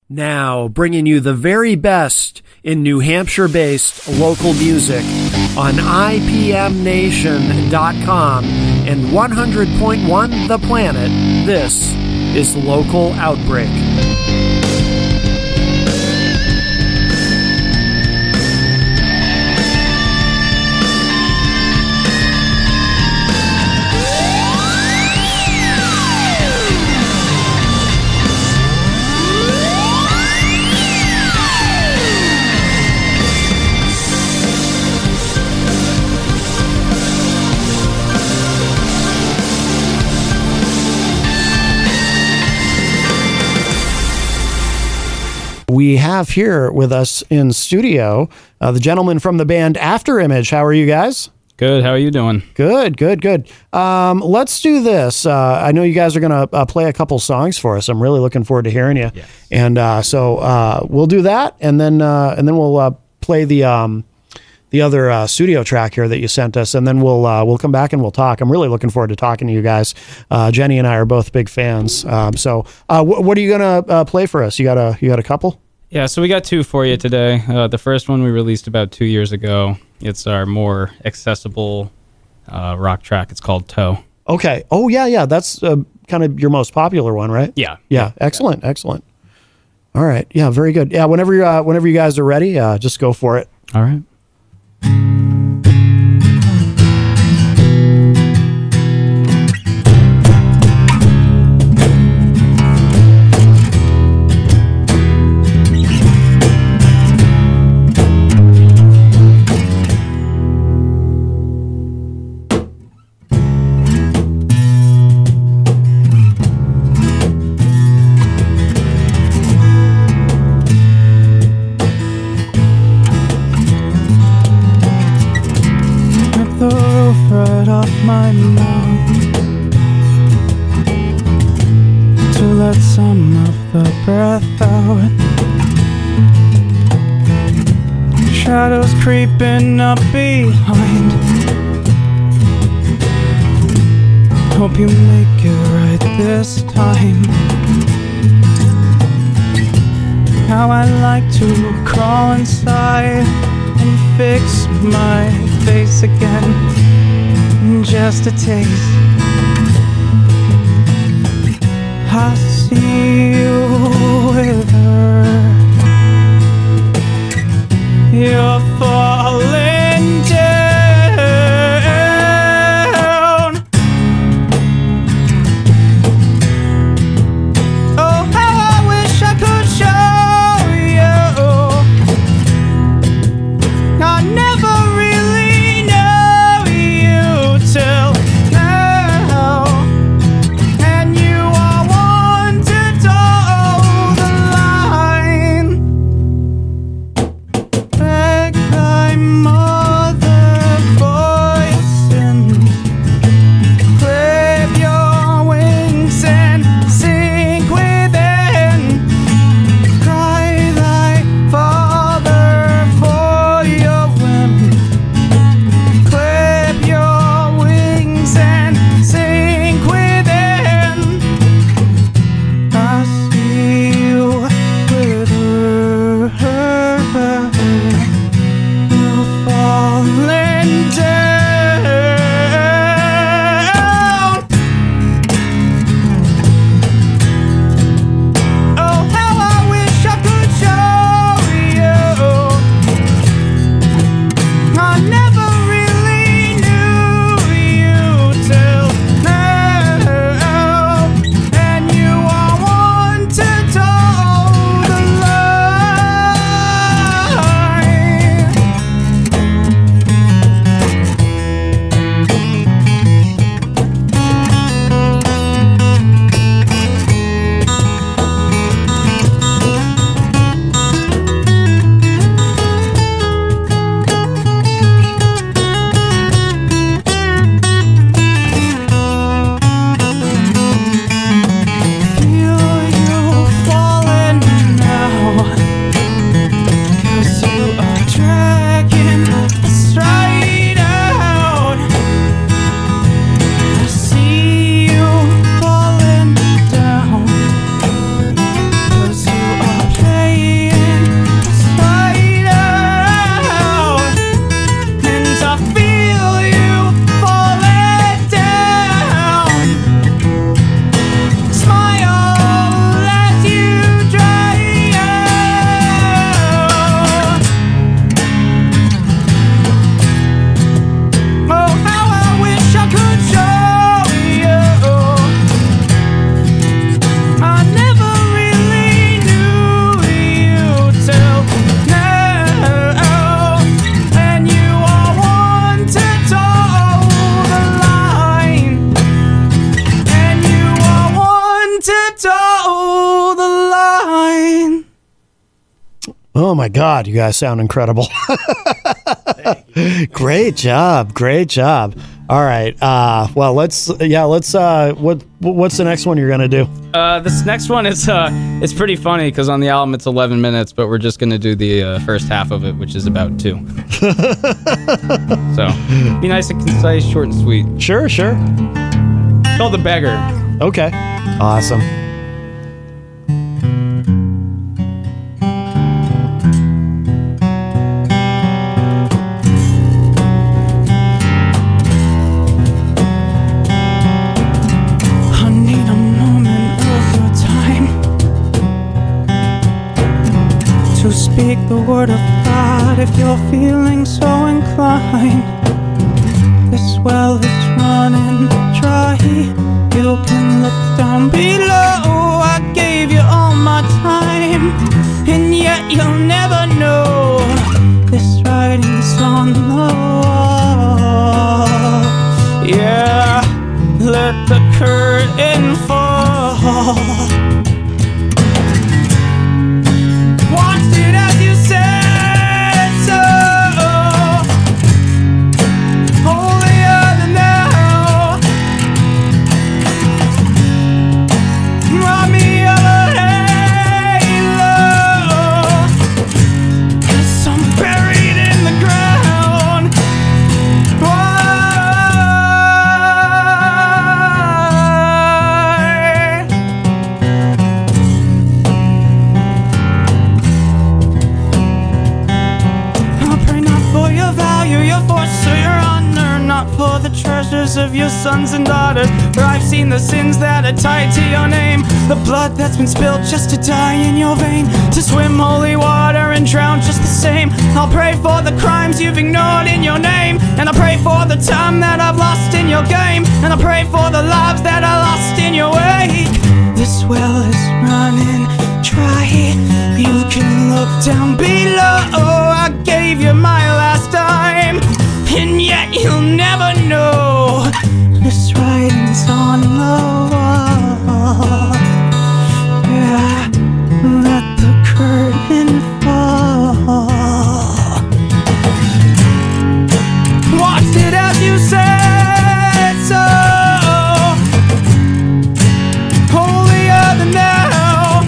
Now, bringing you the very best in New Hampshire-based local music on IPMNation.com and 100.1 The Planet, this is Local Outbreak. We have here with us in studio the gentleman from the band Afterimage. How are you guys? Good. How are you doing? Good. Let's do this. I know you guys are going to play a couple songs for us. I'm really looking forward to hearing you. Yes. And so we'll do that, and then we'll play the other studio track here that you sent us, and then we'll come back and we'll talk. I'm really looking forward to talking to you guys. Jenny and I are both big fans. So what are you gonna play for us? You got a couple? Yeah, so we got two for you today. The first one we released about 2 years ago. It's our more accessible rock track. It's called Toe. Okay. Oh yeah. That's kind of your most popular one, right? Yeah. Excellent. All right. Yeah. Very good. Yeah. Whenever you guys are ready, just go for it. All right. Right off my mouth to let some of the breath out. Shadows creeping up behind. Hope you make it right this time. How I like to crawl inside and fix my face again. Just a taste. I see you with her. You're falling down. Oh, how I wish I could show you. I never really know you till now, and you are one to toe the line. Oh my God, you guys sound incredible. Great job. Great job. All right. Well, what's the next one you're going to do? This next one is it's pretty funny because on the album it's 11 minutes, but we're just going to do the first half of it, which is about 2. So, be nice and concise, short and sweet. Sure. It's called The Beggar. Okay. Awesome. Speak the word of God if you're feeling so inclined. This well is running dry. You can look down below. I gave you all my time, and yet you'll never know. This writing's on the wall. Yeah, let the curtain fall. Of your sons and daughters, for I've seen the sins that are tied to your name, the blood that's been spilled just to die in your vein, to swim holy water and drown just the same. I'll pray for the crimes you've ignored in your name, and I pray for the time that I've lost in your game, and I pray for the lives that I lost in your wake. This well is running dry. You can look down below. I gave you my last time, and yet you'll never know. This writing's on the wall. Yeah, let the curtain fall. Watched it as you said so. Holier than thou.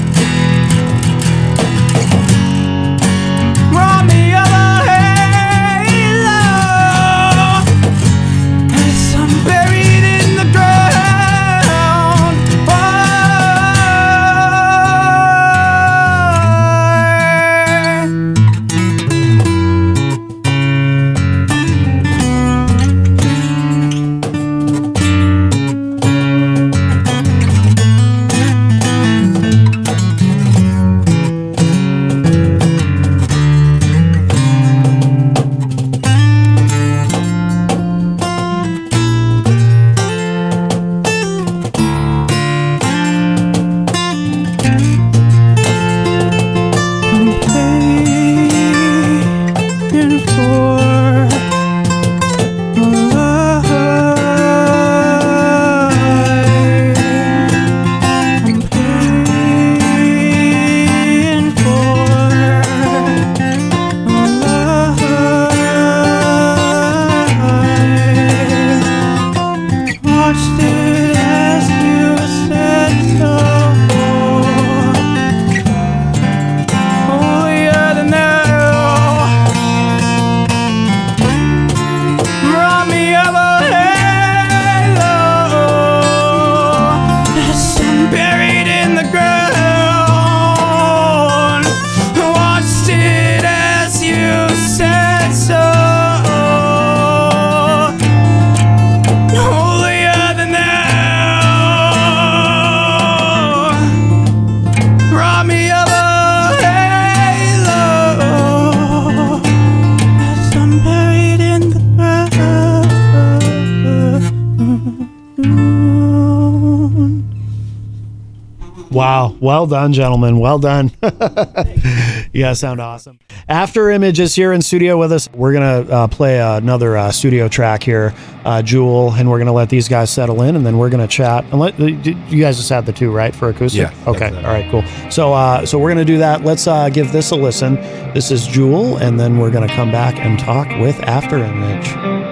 Well done, gentlemen. Well done. You guys sound awesome. Afterimage is here in studio with us. We're going to play another studio track here, Jewel, and we're going to let these guys settle in, and then we're going to chat. And you guys just had the two, right, for acoustic? Yeah. Okay. All right, cool. So we're going to do that. Let's give this a listen. This is Jewel, and then we're going to come back and talk with Afterimage.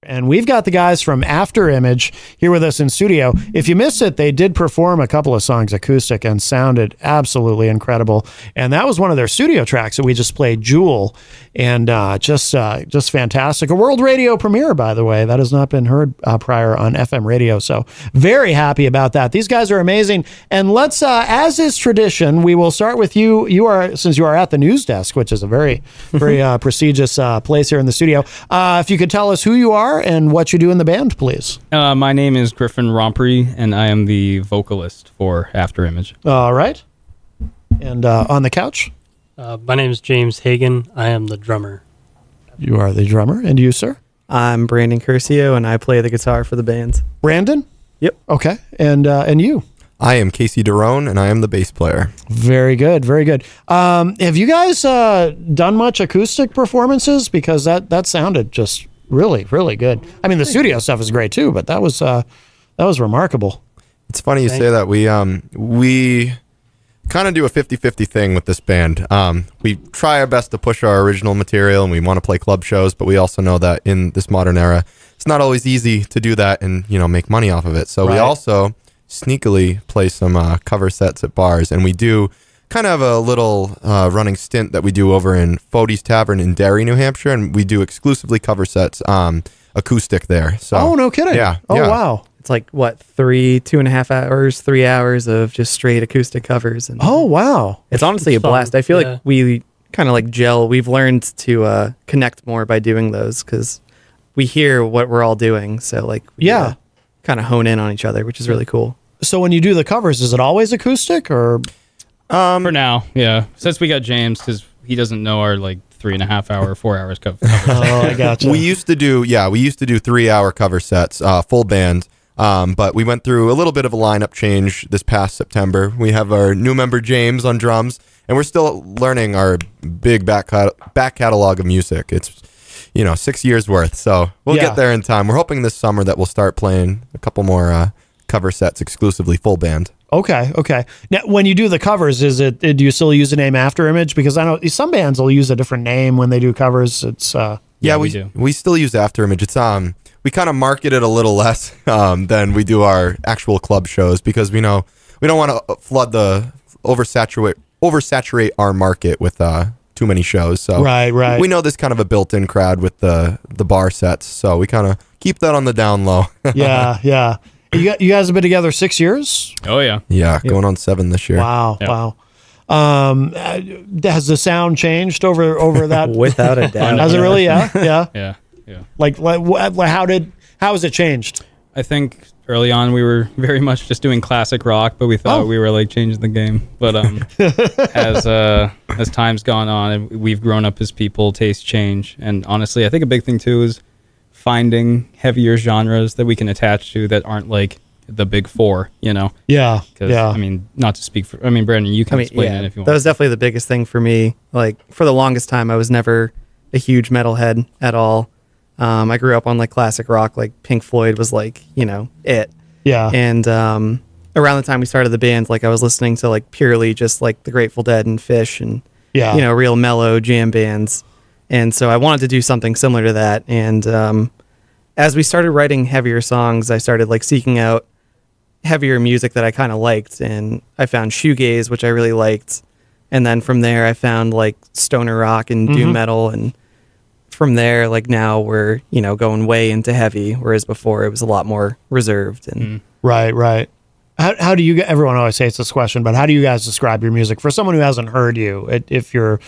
And we've got the guys from Afterimage here with us in studio. If you missed it, they did perform a couple of songs acoustic and sounded absolutely incredible. And that was one of their studio tracks that we just played, Jewel, and just fantastic. A world radio premiere, by the way. That has not been heard prior on FM radio. So very happy about that. These guys are amazing. And let's, as is tradition, we will start with you. Since you are at the news desk, which is a very, very prestigious place here in the studio. If you could tell us who you are and what you do in the band, please. My name is Griffin Rompery, and I am the vocalist for Afterimage. All right. And on the couch? My name is James Hagan. I am the drummer. You are the drummer. And you, sir? I'm Brandon Curcio, and I play the guitar for the band. Brandon? Yep. Okay. And you? I am Casey Derone, and I am the bass player. Very good. Very good. Have you guys done much acoustic performances? Because that sounded just really, really good. I mean, the studio stuff is great too, but that was remarkable. It's funny you say that. We kind of do a 50-50 thing with this band. We try our best to push our original material, and we want to play club shows, but we also know that in this modern era, it's not always easy to do that and, make money off of it. So we also sneakily play some cover sets at bars, and we do kind of a little running stint that we do over in Fody's Tavern in Derry, New Hampshire, and we do exclusively cover sets acoustic there. So oh, no kidding. Yeah. Oh, yeah. wow. It's like, what, 2.5 hours, 3 hours of just straight acoustic covers. And oh, wow. It's honestly a blast. I feel like we kind of like gel. We've learned to connect more by doing those because we hear what we're all doing. So like, we kind of hone in on each other, which is really cool. So when you do the covers, is it always acoustic or? For now, yeah. Since we got James, because he doesn't know our like 3.5 hour, 4 hours cover. Oh, I gotcha. We used to do 3-hour cover sets, full band. But we went through a little bit of a lineup change this past September. We have our new member James on drums, and we're still learning our big back catalog of music. It's 6 years worth, so we'll get there in time. We're hoping this summer that we'll start playing a couple more cover sets exclusively full band. Okay. Now, when you do the covers, do you still use the name Afterimage? Because I know some bands will use a different name when they do covers. It's yeah, we do. We still use Afterimage. It's we kind of market it a little less than we do our actual club shows, because we know we don't want to oversaturate our market with too many shows. So right. We know there's kind of a built-in crowd with the bar sets, so we kind of keep that on the down low. Yeah. You guys have been together 6 years? Oh yeah. Yeah, going on 7 this year. Wow. Yep. Wow. Has the sound changed over that? Without a doubt. Has it really? Yeah. Yeah. Like how has it changed? I think early on we were very much just doing classic rock, but we thought we were like changing the game. But as time's gone on and we've grown up as people, tastes change. And honestly, I think a big thing too is finding heavier genres that we can attach to that aren't like the big four, Yeah. I mean, not to speak for, Brandon, you can explain it if you want. That was definitely the biggest thing for me. Like, for the longest time, I was never a huge metalhead at all. I grew up on like classic rock, like Pink Floyd was like, it. Yeah. And around the time we started the band, like I was listening to like purely just like the Grateful Dead and Fish and, real mellow jam bands. And so I wanted to do something similar to that. And as we started writing heavier songs, I started like seeking out heavier music that I kind of liked. And I found shoegaze, which I really liked. And then from there, I found like stoner rock and doom metal. And from there, like now we're, going way into heavy, whereas before it was a lot more reserved. And Right. How do you, everyone always hates this question, but how do you guys describe your music for someone who hasn't heard you? If you're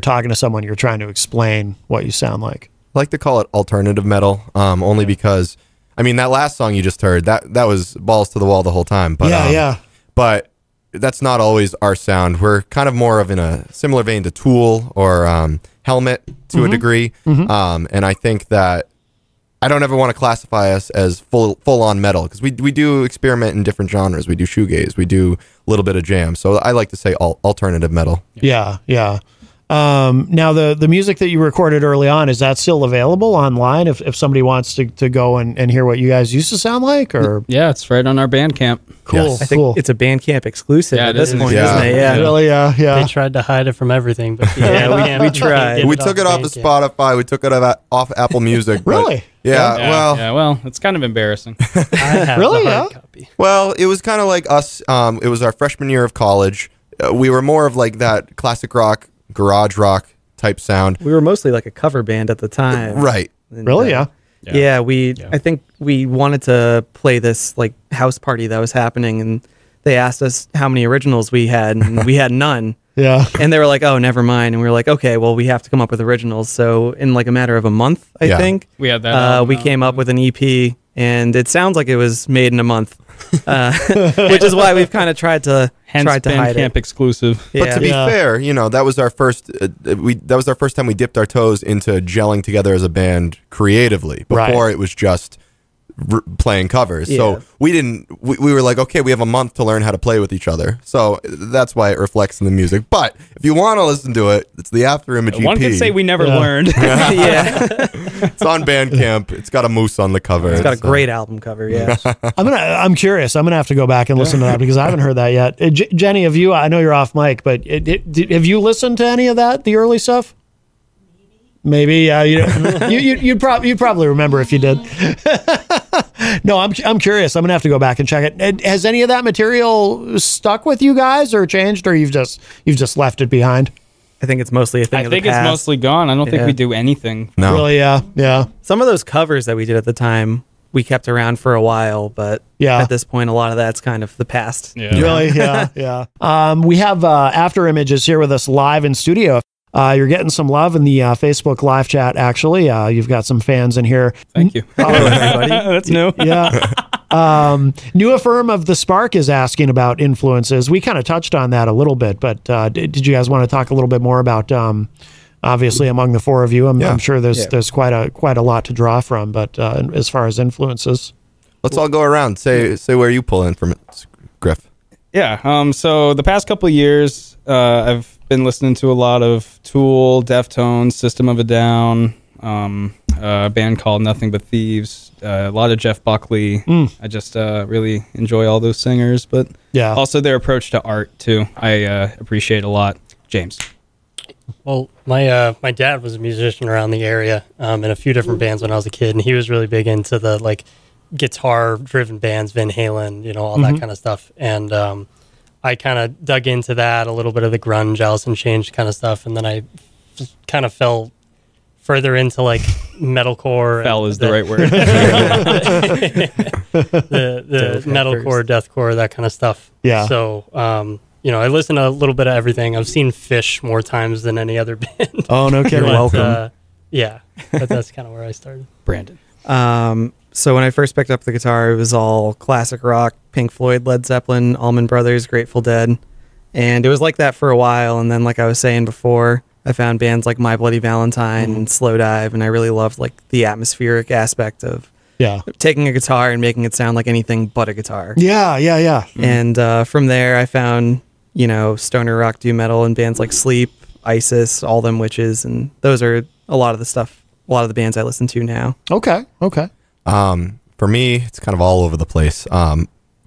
talking to someone, you're trying to explain what you sound like. I like to call it alternative metal, only because, that last song you just heard, that was balls to the wall the whole time. But, But that's not always our sound. We're kind of more of in a similar vein to Tool or Helmet to a degree. And I think that I don't ever want to classify us as full on metal, because we do experiment in different genres. We do shoegaze, we do a little bit of jam. So I like to say alternative metal. Yeah. Now the music that you recorded early on, is that still available online if somebody wants to go and hear what you guys used to sound like? Or Yeah, it's right on our Bandcamp. Cool. Yes. I think it's a Bandcamp exclusive at this point, Yeah. isn't it? Yeah. Really? Yeah. They tried to hide it from everything, but we tried. We took it off of Spotify. We took it off Apple Music. but- Really? Well, it's kind of embarrassing. I have Really? the hard Yeah? copy. Well, it was kind of like us. It was our freshman year of college. We were more of like that classic rock, garage rock type sound. We were mostly like a cover band at the time. Right. And, Really? Yeah. Yeah, I think we wanted to play this like house party that was happening, and they asked us how many originals we had, and we had none. Yeah. And they were like, "Oh, never mind." And we were like, "Okay, well, we have to come up with originals." So in like a matter of a month, I think We had that. we came up with an EP, and it sounds like it was made in a month, which is why we've kind of tried to Hence hide Bandcamp it. exclusive. But to be Yeah. fair, that was our first. That was our first time we dipped our toes into gelling together as a band creatively. Before Right. it was just playing covers. Yeah. So we were like, okay, we have a month to learn how to play with each other. So that's why it reflects in the music. But if you want to listen to it, it's the Afterimage EP. One could say we never Yeah. learned. Yeah, It's on Bandcamp. It's got a moose on the cover. it's got a great album cover. Yeah. I'm curious. I'm gonna have to go back and listen to that because I haven't heard that yet. Jenny, have you? I know you're off mic, but have you listened to any of that? The early stuff? Maybe. Yeah. You'd probably remember if you did. No, I'm curious. I'm gonna have to go back and check it. Has any of that material stuck with you guys, or changed, or you've just left it behind? I think it's mostly a thing I of the think it's past. mostly gone. I don't think Yeah. we do anything. No. Really? Yeah. Some of those covers that we did at the time, we kept around for a while, but Yeah. at this point, a lot of that's kind of the past. Yeah. Really? Yeah. We have Afterimages here with us live in studio. You're getting some love in the Facebook live chat, actually. You've got some fans in here. Thank you. Hello, everybody. That's new. Yeah. New Affirm of the Spark is asking about influences. We kind of touched on that a little bit, but did you guys want to talk a little bit more about? Obviously, among the four of you, I'm sure there's quite a lot to draw from. But as far as influences, let's all go around. Say where you pull in from it, Griff. Yeah. So the past couple of years, I've been listening to a lot of Tool, Deftones, System of a Down, a band called Nothing But Thieves, a lot of Jeff Buckley. I just really enjoy all those singers, but also their approach to art too. I appreciate a lot. James. Well, my dad was a musician around the area in a few different bands when I was a kid, and he was really big into the like guitar-driven bands, Van Halen, all that kind of stuff. And I kind of dug into that, a little bit of the grunge, Alice in Chains kind of stuff, and then I kind of fell further into like metalcore. Fell is the right word. the metalcore, deathcore, that kind of stuff. Yeah. So. I listen to a little bit of everything. I've seen Fish more times than any other band. Oh, no kidding. But, welcome. Yeah, but that's kind of where I started. Brandon. So when I first picked up the guitar, it was all classic rock, Pink Floyd, Led Zeppelin, Allman Brothers, Grateful Dead. And it was like that for a while. And then, like I was saying before, I found bands like My Bloody Valentine and Slow Dive. And I really loved like the atmospheric aspect of taking a guitar and making it sound like anything but a guitar. Yeah. And from there, I found, stoner rock, doom metal, and bands like Sleep, Isis, All Them Witches. And those are a lot of the bands I listen to now. Okay. For me, it's kind of all over the place.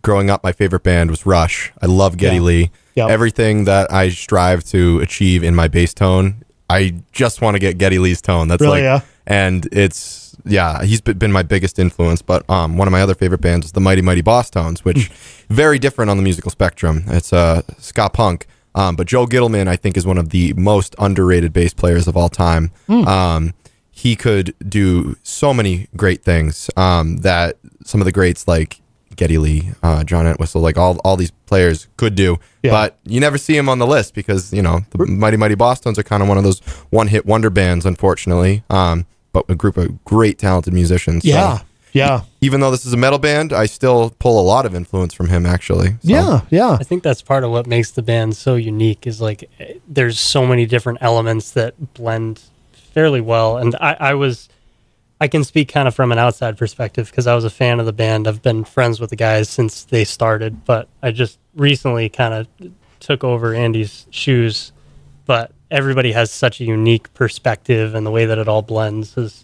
Growing up, my favorite band was Rush. I love Geddy Lee. Yep. Everything that I strive to achieve in my bass tone, I just want to get Geddy Lee's tone. That's really, and it's he's been my biggest influence. But one of my other favorite bands is the Mighty Mighty Boss Tones, which very different on the musical spectrum. It's ska punk. But Joe Gittleman, I think, is one of the most underrated bass players of all time. He could do so many great things that some of the greats like Geddy Lee, John Entwistle, like all these players could do. But you never see him on the list because, the Mighty Mighty Boss Tones are kind of one of those one-hit wonder bands, unfortunately. But a group of great, talented musicians. Yeah. Even though this is a metal band, I still pull a lot of influence from him, actually. So. Yeah. I think that's part of what makes the band so unique is like there's so many different elements that blend fairly well. And I can speak kind of from an outside perspective because I was a fan of the band. I've been friends with the guys since they started, but I just recently kind of took over Andy's shoes. But everybody has such a unique perspective, and the way that it all blends is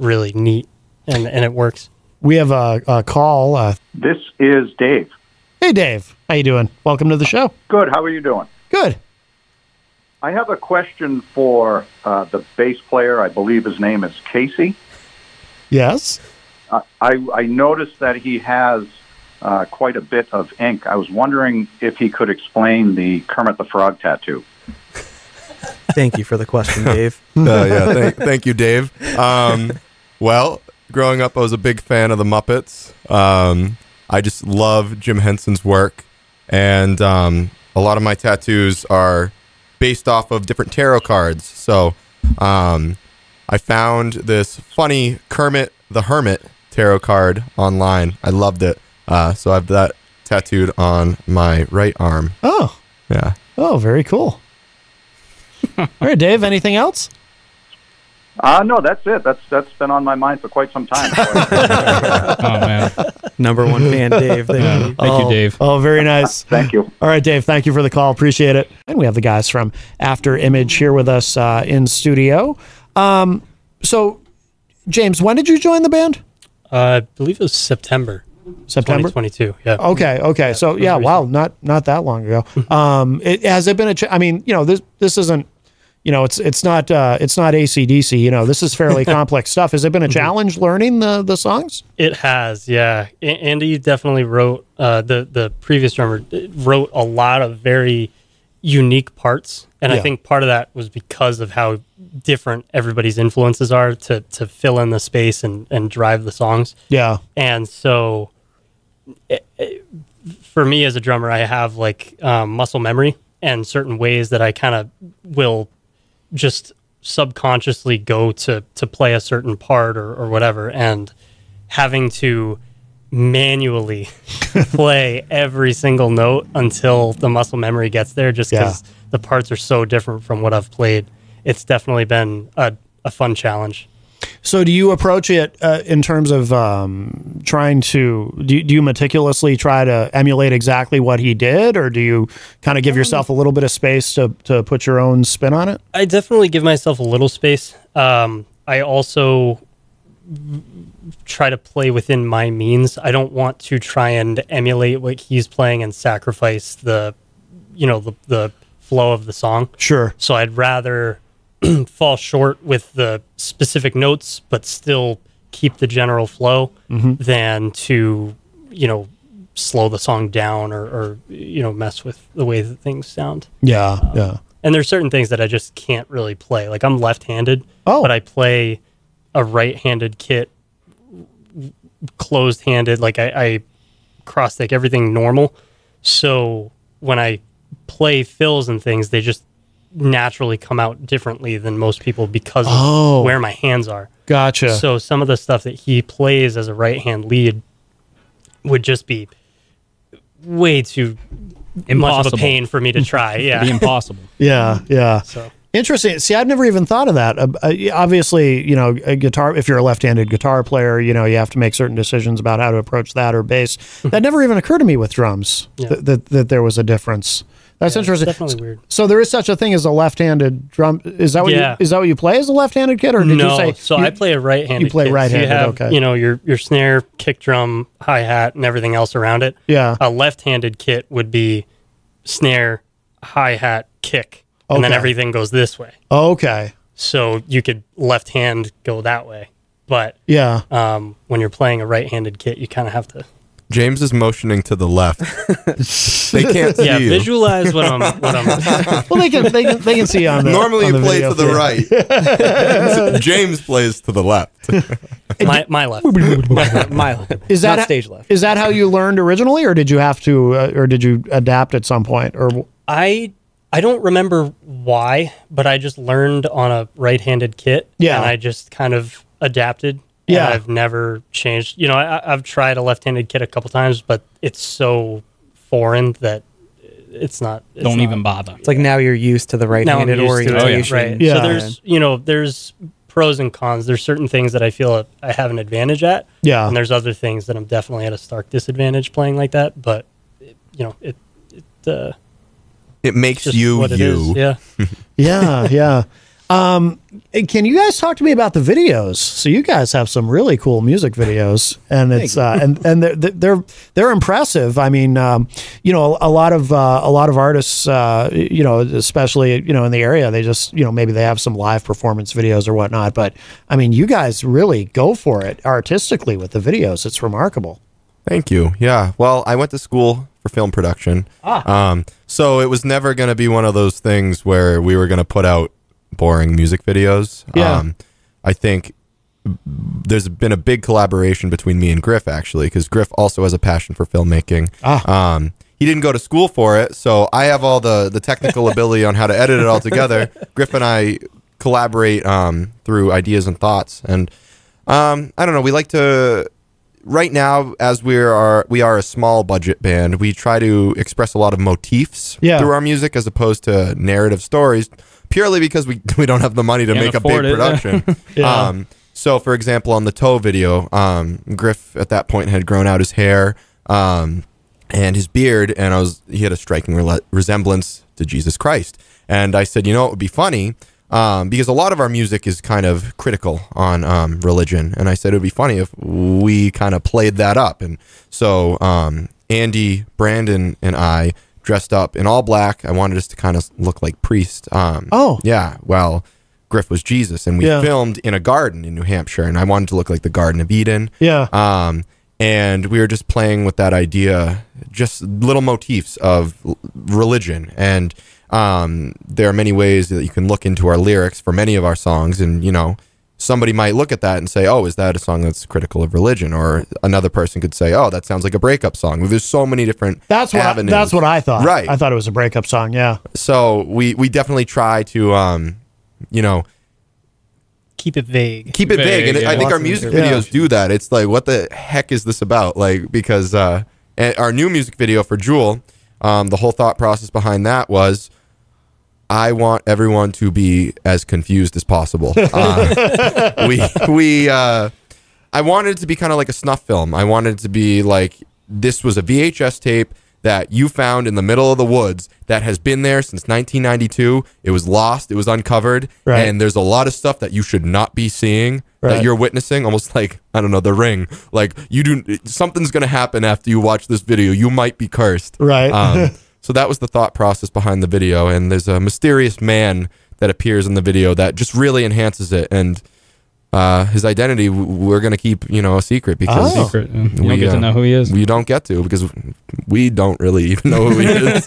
really neat, and it works. We have a call. This is Dave. Hey, Dave. How you doing? Welcome to the show. Good. How are you doing? Good. I have a question for the bass player. I believe his name is Casey. Yes. I noticed that he has quite a bit of ink. I was wondering if he could explain the Kermit the Frog tattoo. Thank you for the question, Dave. Thank you, Dave. Well, growing up, I was a big fan of the Muppets. I just love Jim Henson's work, and a lot of my tattoos are based off of different tarot cards. So I found this funny Kermit the Hermit tarot card online. I loved it. So I have that tattooed on my right arm. Oh. Yeah. Oh, very cool. All right, Dave, anything else? No, that's it. That's been on my mind for quite some time. Oh, man. Number one fan, Dave. Thank you, Dave. Oh, very nice. Thank you. All right, Dave, thank you for the call. Appreciate it. And we have the guys from Afterimage here with us in studio. So, James, when did you join the band? I believe it was September 2022. Yeah. Okay. So yeah, wow, not that long ago. Has it been I mean, this isn't, it's not AC/DC. This is fairly complex stuff. Has it been a challenge learning the songs? It has, yeah. Andy definitely wrote the previous drummer wrote a lot of very unique parts, and I think part of that was because of how different everybody's influences are to fill in the space and drive the songs. Yeah. And so for me as a drummer, I have like muscle memory and certain ways that I kind of will just subconsciously go to play a certain part or whatever, and having to manually play every single note until the muscle memory gets there, just because the parts are so different from what I've played. It's definitely been a fun challenge. So do you approach it in terms of trying to, do you meticulously try to emulate exactly what he did, or do you kind of give yourself a little bit of space to put your own spin on it? I definitely give myself a little space. I also try to play within my means. I don't want to try and emulate what he's playing and sacrifice the flow of the song. Sure. So I'd rather fall short with the specific notes, but still keep the general flow than to, slow the song down or mess with the way that things sound. Yeah. And there's certain things that I just can't really play. Like I'm left-handed, but I play a right-handed kit, closed-handed. Like I cross-stick everything normal. So when I play fills and things, they just naturally come out differently than most people because of where my hands are. Gotcha. So some of the stuff that he plays as a right-hand lead would just be way too much of a pain for me to try. Yeah. It'd be impossible. Yeah. So interesting. See, I'd never even thought of that. Obviously, a guitar, if you're a left-handed guitar player, you have to make certain decisions about how to approach that or bass. That never even occurred to me with drums, that there was a difference. That's interesting. It's definitely weird. So there is such a thing as a left-handed drum. Is that what you play as a left-handed kid, or did you say? So I play a right-handed. You play kit. right-handed. So you have, your snare, kick drum, hi-hat, and everything else around it. Yeah. A left-handed kit would be snare, hi-hat, kick, and then everything goes this way. Okay. So you could left hand go that way, but when you're playing a right-handed kit, you kind of have to. James is motioning to the left. They can't see you. Visualize what I'm. Well, they can see on the. Normally on you the play video to the right. James plays to the left. my left. My left. Is that not stage left? Is that how you learned originally, or did you have to, or did you adapt at some point? Or I don't remember why, but I just learned on a right-handed kit. Yeah. And I just kind of adapted. Yeah. And I've never changed. I've tried a left-handed kit a couple times, but it's so foreign that it's not. Don't even bother. It's like now you're used to the right-handed orientation. Right. Yeah. So there's pros and cons. There's certain things that I feel I have an advantage at. Yeah. And there's other things that I'm definitely at a stark disadvantage playing like that. But It makes just you what it you. is. Yeah. yeah. Can you guys talk to me about the videos? So you guys have some really cool music videos, and it's and they're impressive. I mean, a lot of artists, especially in the area, they just maybe they have some live performance videos or whatnot. But I mean, you guys really go for it artistically with the videos. It's remarkable. Thank you. Yeah. Well, I went to school for film production. So it was never going to be one of those things where we were going to put out boring music videos. Yeah. I think there's been a big collaboration between me and Griff, actually, because Griff also has a passion for filmmaking. He didn't go to school for it, so I have all the technical ability on how to edit it all together. Griff and I collaborate through ideas and thoughts, and I don't know, we like to... Right now, as we are a small budget band, we try to express a lot of motifs through our music as opposed to narrative stories, purely because we don't have the money to make a big production. So, for example, on the Toe video, Griff at that point had grown out his hair and his beard, and he had a striking resemblance to Jesus Christ. And I said, it would be funny. Because a lot of our music is kind of critical on religion, and I said it would be funny if we kind of played that up. And so Andy, Brandon, and I dressed up in all black. I wanted us to kind of look like priests. Yeah. Well, Griff was Jesus, and we filmed in a garden in New Hampshire, and I wanted to look like the Garden of Eden. Yeah. And we were just playing with that idea, just little motifs of religion. And there are many ways that you can look into our lyrics for many of our songs, and somebody might look at that and say, oh, is that a song that's critical of religion? Or another person could say, oh, that sounds like a breakup song. There's so many different avenues. That's what I thought. Right. I thought it was a breakup song. Yeah. So we definitely try to keep it vague. Keep it vague. And yeah. I think our music videos do that. It's like, what the heck is this about? Like, because our new music video for Jewel, the whole thought process behind that was, I want everyone to be as confused as possible. I wanted it to be kind of like a snuff film. I wanted it to be like, this was a VHS tape that you found in the middle of the woods that has been there since 1992. It was lost. It was uncovered. Right. And there's a lot of stuff that you should not be seeing that you're witnessing, almost like, I don't know, The Ring. Like, something's going to happen after you watch this video. You might be cursed. Right. So that was the thought process behind the video. And there's a mysterious man that appears in the video that just really enhances it. And his identity, we're going to keep, a secret, because you don't get to know who he is. We don't get to, because we don't really even know who he is.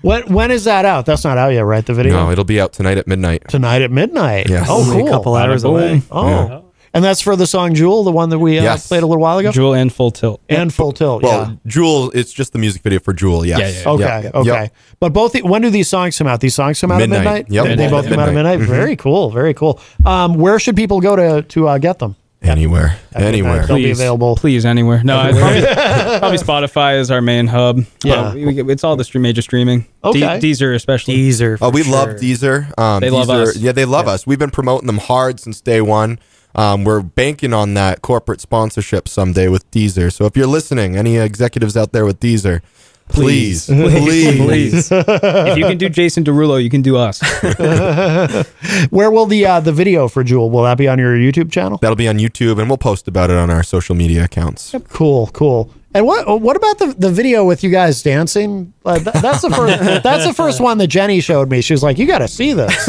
When is that out? That's not out yet, right? The video? No, it'll be out tonight at midnight. Tonight at midnight. Yes. Oh, cool. A couple hours away. Oh. Yeah. And that's for the song Jewel, the one that we played a little while ago? Jewel and Full Tilt. And Full Tilt, Well, Jewel, it's just the music video for Jewel, yes. Yeah. Okay, Yep. okay. But when do these songs come out? These songs come out at midnight? Yep. They both come out at midnight? Mm-hmm. Very cool, very cool. Where should people go to get them? Anywhere. They'll be available. Please, anywhere. No, probably Spotify is our main hub. Yeah. It's all the major streaming. Okay. Deezer especially. Deezer. Oh, we for love sure. Deezer. They love us. Yeah, they love us. We've been promoting them hard since day one. We're banking on that corporate sponsorship someday with Deezer. So if you're listening, any executives out there with Deezer, please. If you can do Jason Derulo, you can do us. Where will the video for Jewel, will that be on your YouTube channel? That'll be on YouTube, and we'll post about it on our social media accounts. Cool. And what about the video with you guys dancing? That's the first one that Jenny showed me. She was like, "You got to see this."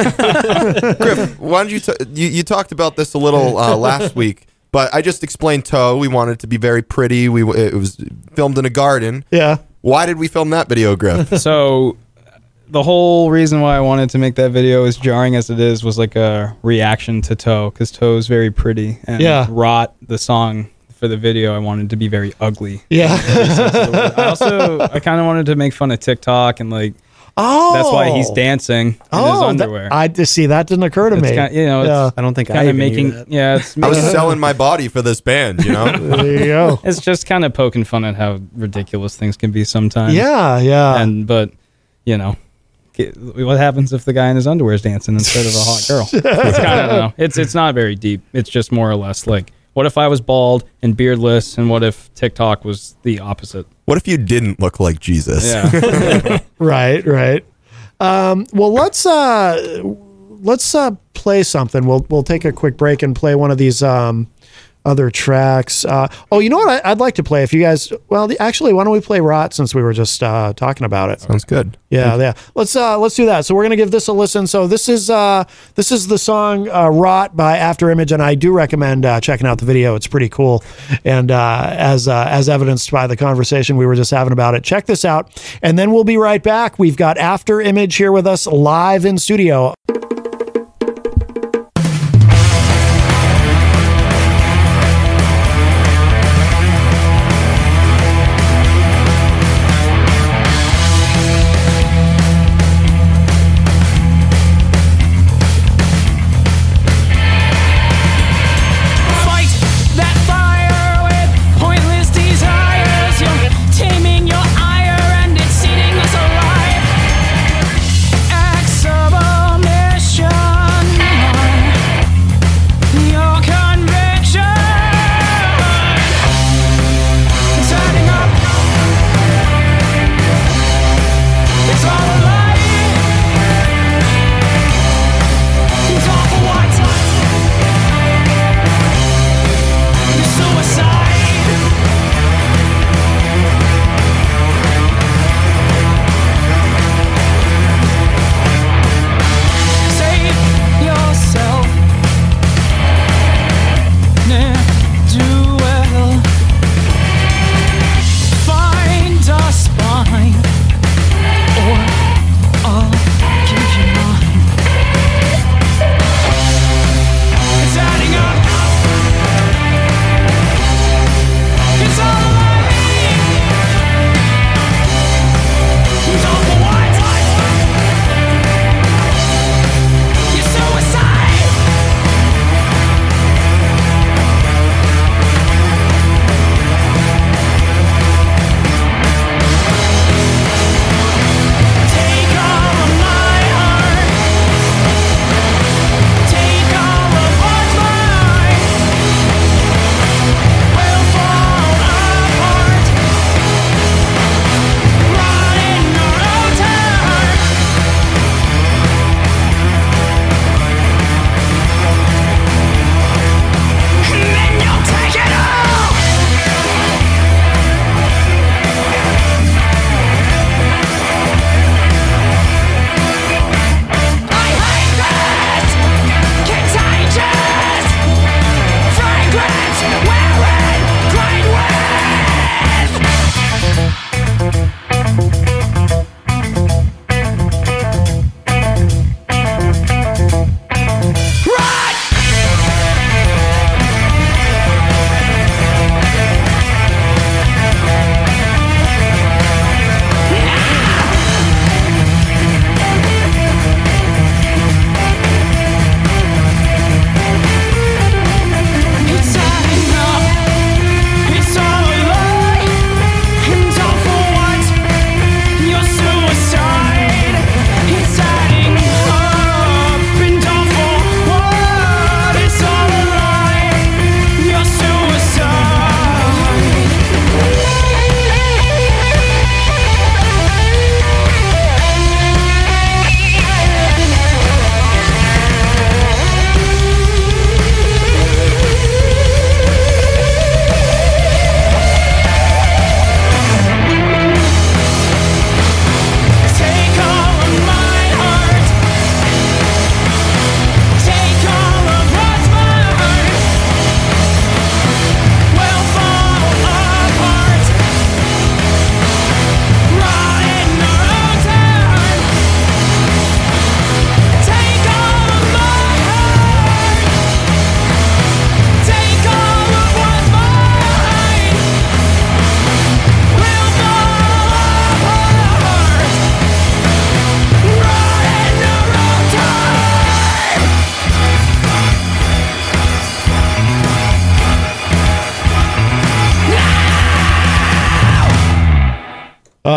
Griff, why don't you talked about this a little last week, but I just explained Toe. We wanted it to be very pretty. It was filmed in a garden. Yeah. Why did we film that video, Griff? So the whole reason why I wanted to make that video, as jarring as it is, was like a reaction to Toe, because Toe's very pretty. And Rot, the song for the video, I wanted to be very ugly. Yeah. I kind of wanted to make fun of TikTok, and like, that's why he's dancing in his underwear. I just see that didn't occur to me. It's I don't think I kind of even making knew that. it's I was selling my body for this band, There you go. it's just kind of poking fun at how ridiculous things can be sometimes. Yeah. But what happens if the guy in his underwear is dancing instead of a hot girl? It's kind of it's not very deep. It's just more or less like, what if I was bald and beardless, and what if TikTok was the opposite? What if you didn't look like Jesus? Yeah. Right. Well, let's play something. We'll take a quick break and play one of these other tracks. You know what I'd like to play, if you guys, actually, why don't we play Rot, since we were just talking about it? Sounds good. Yeah. Let's do that. So we're gonna give this a listen. So this is the song Rot by Afterimage, and I do recommend checking out the video. It's pretty cool, and as evidenced by the conversation we were just having about it. Check this out, and then we'll be right back. We've got Afterimage here with us live in studio. Exhibition.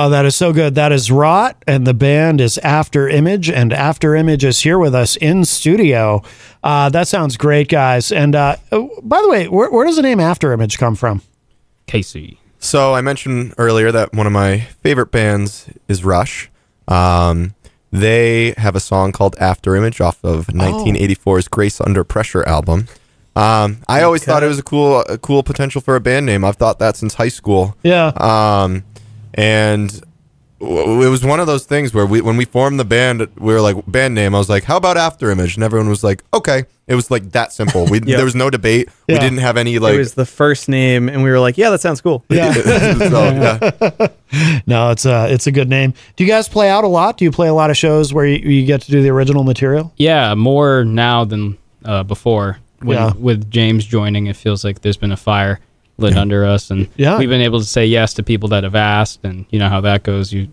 Oh, that is so good. That is Rot, and the band is Afterimage, and Afterimage is here with us in studio. That sounds great, guys. And by the way, where does the name Afterimage come from? Casey. So I mentioned earlier that one of my favorite bands is Rush. They have a song called Afterimage off of 1984's Grace Under Pressure album. I always thought it was a cool potential for a band name. I've thought that since high school. Yeah. And it was one of those things where when we formed the band, we were like, band name, I was like, how about Afterimage? And everyone was like, okay. It was like that simple. There was no debate. Yeah. We didn't have any like. It was the first name, and we were like, yeah, that sounds cool. Yeah. No, it's a good name. Do you guys play out a lot? Do you play a lot of shows where you get to do the original material? Yeah, more now than before. With James joining, it feels like there's been a fire lit under us, and we've been able to say yes to people that have asked, and you know how that goes. You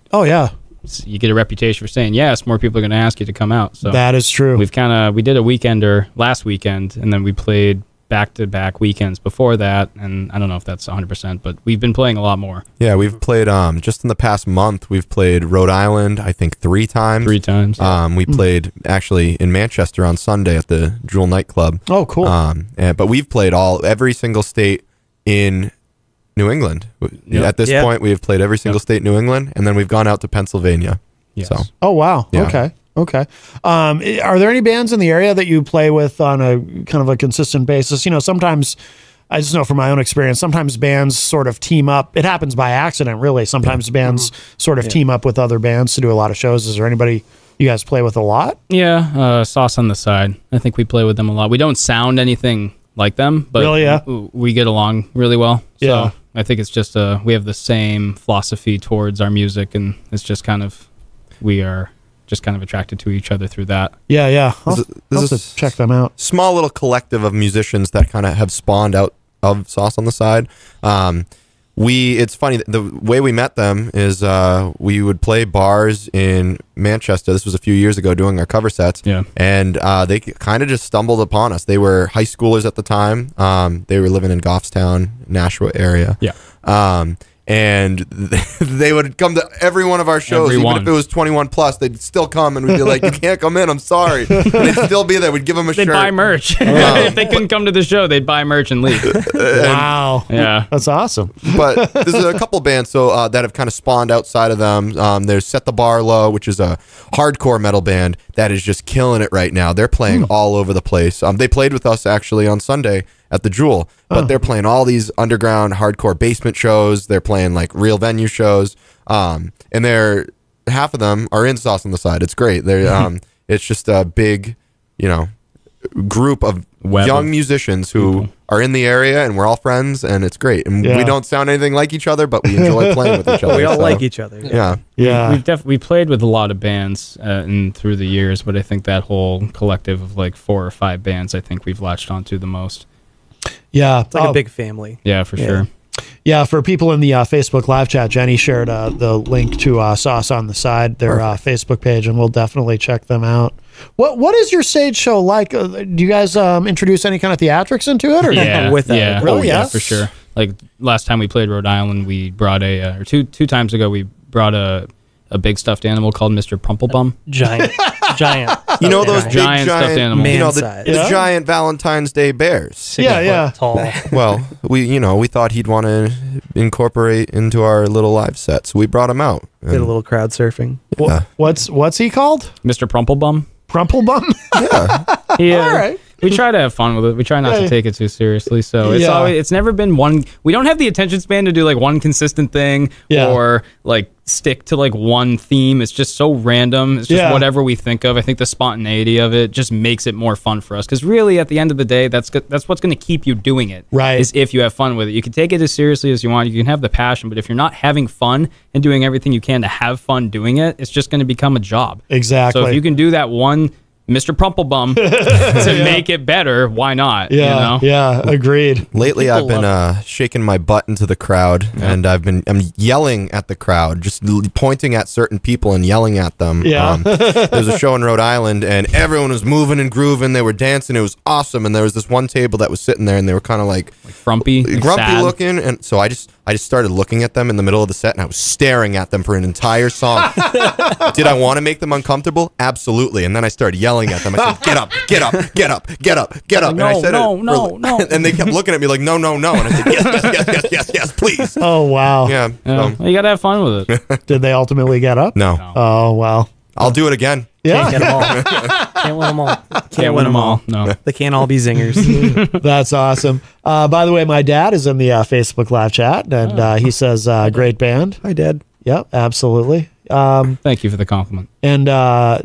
get a reputation for saying yes. More people are going to ask you to come out. So that is true. We did a weekender last weekend, and then we played back-to-back weekends before that, and I don't know if that's 100%, but we've been playing a lot more. Yeah, we've played just in the past month. We've played Rhode Island, I think 3 times. 3 times. We played actually in Manchester on Sunday at the Jewel nightclub. Oh, cool. But we've played every single state in New England. Yep. At this point, we have played every single state in New England, and then we've gone out to Pennsylvania. Yes. So. Oh, wow. Yeah. Okay. Are there any bands in the area that you play with on a kind of a consistent basis? You know, sometimes, I just know from my own experience, sometimes bands sort of team up. It happens by accident, really. Sometimes bands sort of team up with other bands to do a lot of shows. Is there anybody you guys play with a lot? Yeah, Sauce on the Side. I think we play with them a lot. We don't sound anything like them, but really, we get along really well. So I think it's just we have the same philosophy towards our music, and it's just kind of we are just kind of attracted to each other through that. Yeah. I'll have to check them out. Small little collective of musicians that kind of have spawned out of Sauce on the Side. It's funny, the way we met them is we would play bars in Manchester. This was a few years ago doing our cover sets. Yeah. And they kind of just stumbled upon us. They were high schoolers at the time. They were living in Goffstown, Nashua area. Yeah. And they would come to every one of our shows. Even if it was 21 plus, they'd still come, and we'd be like, you can't come in, I'm sorry. And they'd still be there. We'd give them a shirt. They'd buy merch. If they couldn't come to the show, they'd buy merch and leave. Wow. Yeah. That's awesome. But there's a couple bands that have kind of spawned outside of them. There's Set the Bar Low, which is a hardcore metal band that is just killing it right now. They're playing all over the place. They played with us actually on Sunday at the Jewel, but they're playing all these underground hardcore basement shows. They're playing like real venue shows, and half of them are in Sauce on the Side. It's great. They're it's just a big, group of young musicians who are in the area, and we're all friends, and it's great. And we don't sound anything like each other, but we enjoy playing with each other. We all like each other. Yeah. We played with a lot of bands and through the years, but I think that whole collective of like 4 or 5 bands, I think we've latched onto the most. Yeah. It's like a big family. Yeah, for sure. Yeah, for people in the Facebook live chat, Jenny shared the link to Sauce on the Side, their Facebook page, and we'll definitely check them out. What is your stage show like? Do you guys introduce any kind of theatrics into it? Or? Yeah, Really? Yeah, for sure. Like last time we played Rhode Island, we brought or two times ago we brought a big stuffed animal called Mr. Prumplebum. Giant. You know those big giant stuffed animals. You know the giant Valentine's Day bears. Yeah. Tall. Well, we thought he'd want to incorporate into our little live set, so we brought him out. Did a little crowd surfing. Yeah. What's he called? Mr. Prumplebum. Prumplebum? Yeah. All right. We try to have fun with it. We try not to take it too seriously. So it's never been one. We don't have the attention span to do like one consistent thing or like stick to like one theme. It's just so random. It's just whatever we think of. I think the spontaneity of it just makes it more fun for us. Because really, at the end of the day, that's what's going to keep you doing it. Right. Is if you have fun with it. You can take it as seriously as you want. You can have the passion, but if you're not having fun and doing everything you can to have fun doing it, it's just going to become a job. Exactly. So if you can do that one Mr. Prumplebum to make it better, why not? Yeah, agreed. Lately, I've been shaking my butt into the crowd, and I'm yelling at the crowd, just pointing at certain people and yelling at them. Yeah. There was a show in Rhode Island, and everyone was moving and grooving. They were dancing. It was awesome. And there was this one table that was sitting there, and they were kind of like frumpy, grumpy sad looking. And so I I just started looking at them in the middle of the set, and I was staring at them for an entire song. Did I want to make them uncomfortable? Absolutely. And then I started yelling at them. I said, "Get up, get up, get up, get up, get up." No, and I said no. And they kept looking at me like, "No, no, no." And I said, "Yes, yes, yes, yes, yes, yes, please." Oh, wow. Yeah. Well, you gotta have fun with it. Did they ultimately get up? No. Oh, well. I'll do it again. Yeah. Can't get them all. Can't win them all. Can't win them all. No. They can't all be zingers. That's awesome. By the way, my dad is in the Facebook live chat, and he says, great band. Hi, Dad. Yep, absolutely. Thank you for the compliment. And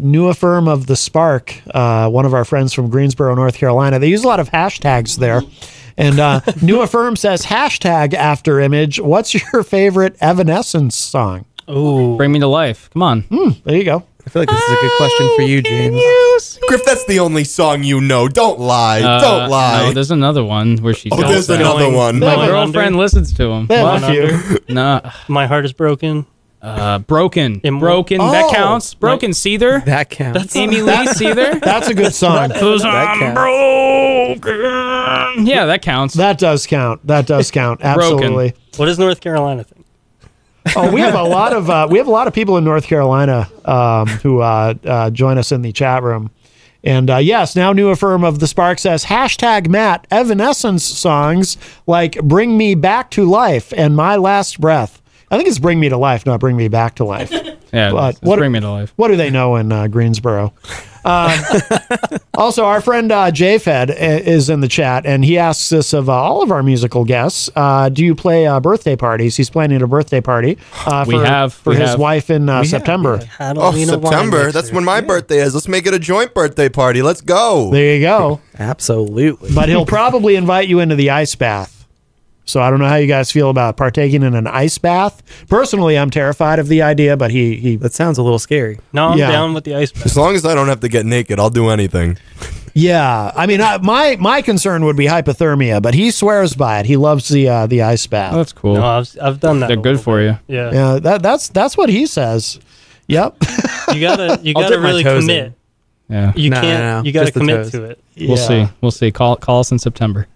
New Affirm of the Spark, one of our friends from Greensboro, North Carolina. They use a lot of hashtags there. And New Affirm says, hashtag Afterimage. What's your favorite Evanescence song? Ooh. Bring me to life. Come on. There you go. I feel like this is a good question for you, James. Griff, that's the only song you know. Don't lie. Don't lie. No, there's another one where she's. There's another one. My Going girlfriend under. listens to him. They have What? a few. No. My heart is broken. Broken. Broken. Oh. That counts. Broken. Seether. That counts. Amy Lee Seether. That's a good song. Who's That counts. broken? Yeah, that counts. That does count. That does count. Absolutely. What does North Carolina think? Oh, we have a lot of people in North Carolina who join us in the chat room. And yes, now New Affirm of the Spark says, hashtag Matt, Evanescence songs like Bring Me Back to Life and My Last Breath. I think it's Bring Me to Life, not Bring Me Back to Life. Yeah, But let's bring me to life. What do they know in Greensboro? Also, our friend J-Fed is in the chat, and he asks this of all of our musical guests. Do you play birthday parties? He's planning a birthday party for his wife in September. Oh, September. That's when my birthday is. Let's make it a joint birthday party. Let's go. There you go. Absolutely. But he'll probably invite you into the ice bath. So I don't know how you guys feel about partaking in an ice bath. Personally, I'm terrified of the idea, but he That sounds a little scary. No, I'm Yeah. down with the ice bath. As long as I don't have to get naked, I'll do anything. yeah. I mean, my concern would be hypothermia, but he swears by it. He loves the ice bath. Oh, that's cool. No, I've done that. They're a good little for bit. you. Yeah. Yeah, that's what he says. Yep. You gotta I'll dip my really toes commit. in. Yeah. You No, can't. no, no. You gotta Just the commit toes. to it. We'll see. We'll see. Call us in September.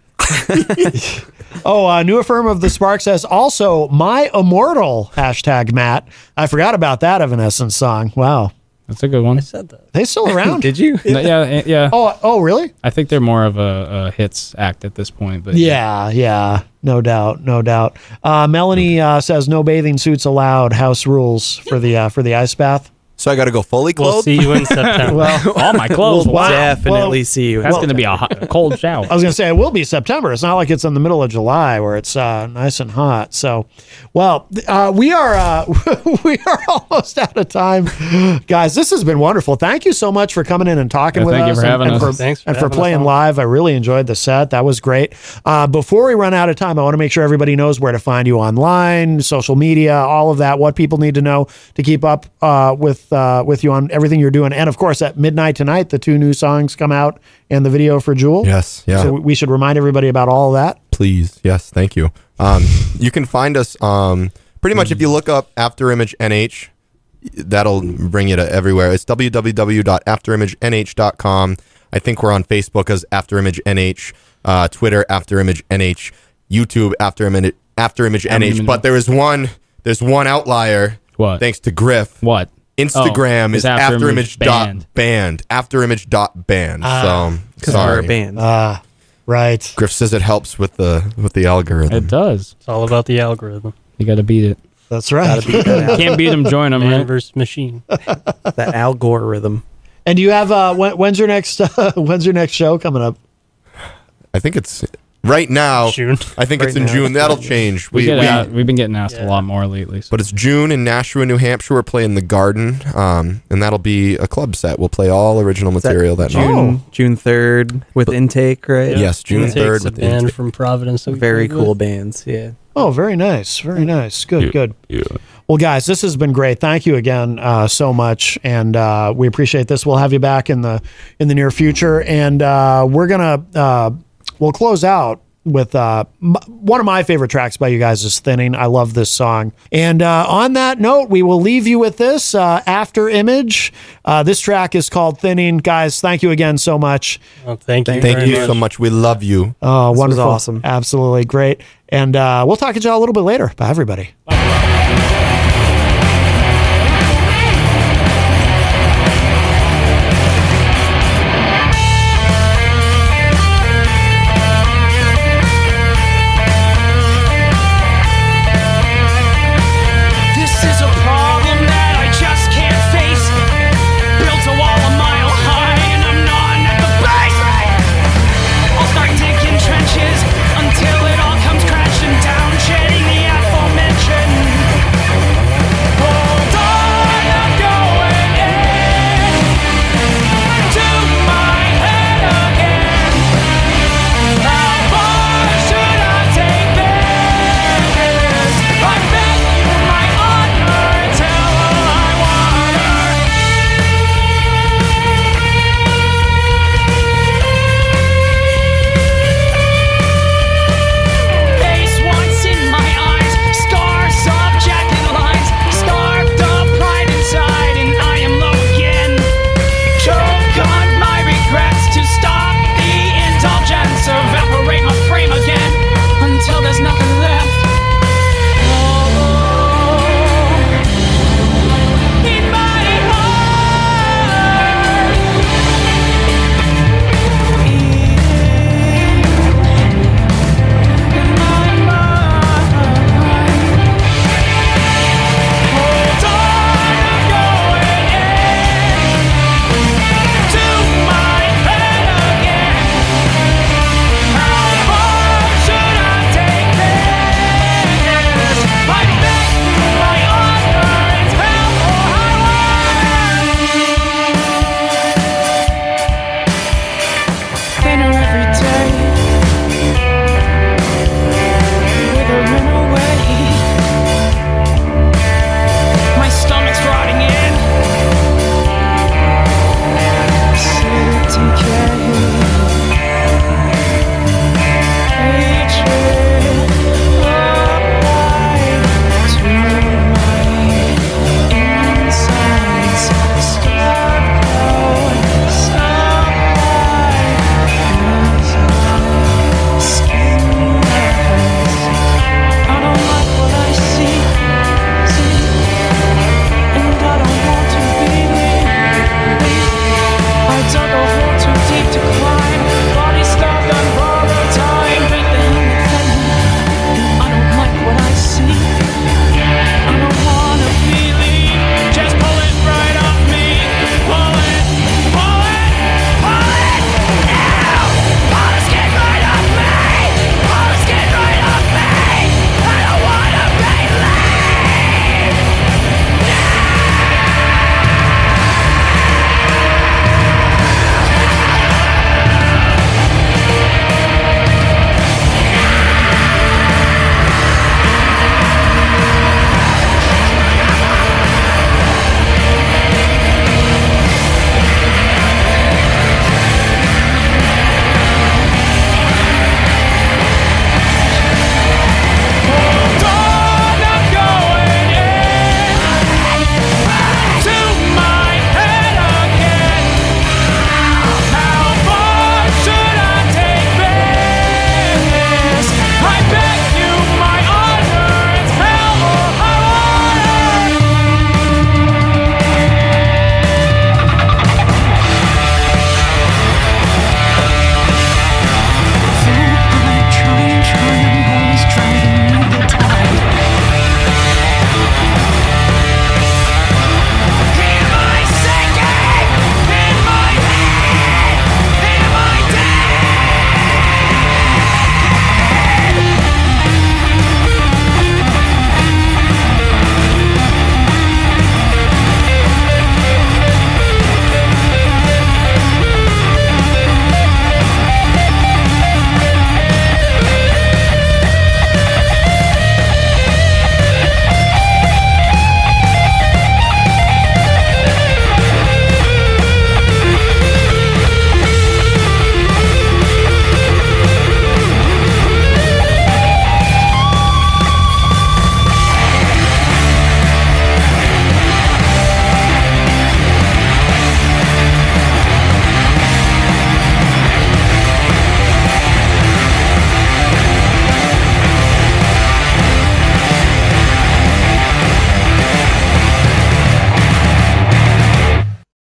Oh, New Affirm of the Spark says also My Immortal hashtag Matt. I forgot about that Evanescence song. Wow, That's a good one. I said that. they still around? Did you? Yeah. Oh, really? I think they're more of a hits act at this point. But Yeah, no doubt. Melanie says no bathing suits allowed. House rules for the ice bath. So I got to go fully We'll clothed? see you in September. Well, all my clothes. We'll Wow. definitely see you. That's going to be a cold shower. I was going to say it will be September. It's not like it's in the middle of July where it's nice and hot. So, well, we are we are almost out of time, guys. This has been wonderful. Thank you so much for coming in and talking with thank you us, for having and us. Thanks for and for having us playing on. live. I really enjoyed the set. That was great. Before we run out of time, I want to make sure everybody knows where to find you online, social media, all of that. What people need to know to keep up with you on everything you're doing. And of course, at midnight tonight, the 2 new songs come out and the video for Jewel. Yes, yeah. So we should remind everybody about all of that. Please. Yes, thank you. You can find us pretty much if you look up Afterimage NH, that'll bring you to everywhere. It's www.afterimageh.com. I think we're on Facebook as Afterimage NH, Twitter Afterimage NH, YouTube Afterimage NH. But there's one outlier. What? Thanks to Griff. What? Instagram is it's afterimage.band. Afterimage.band. So Because we're sorry. a band. Right. Griff says it helps with the algorithm. It does. It's all about the algorithm. You got to beat it. That's right. Can't beat them, join them, Man right? versus machine. That algorithm. And do you have when's your next show coming up? I think it's right now. June. I think it's Right in now. June. That'll change. We've been getting asked a lot more lately. So. But it's June in Nashua, New Hampshire. We're playing the Garden, and that'll be a club set. We'll play all original material that night. June 3rd with Intake, right? Yes, June It 3rd takes a with band Intake. from Providence. That we Very played cool with. bands. Yeah. Oh, very nice. Very nice. Good. Yeah. Well, guys, this has been great. Thank you again so much, and we appreciate this. We'll have you back in the near future, and we'll close out with one of my favorite tracks by you guys is Thinning. I love this song. And on that note, we will leave you with this Afterimage. This track is called Thinning. Guys, thank you again so much. Well, thank you. Thank you so much. We love you. Oh, This was wonderful. awesome. Absolutely great. And we'll talk to y'all a little bit later. Bye, everybody. Bye.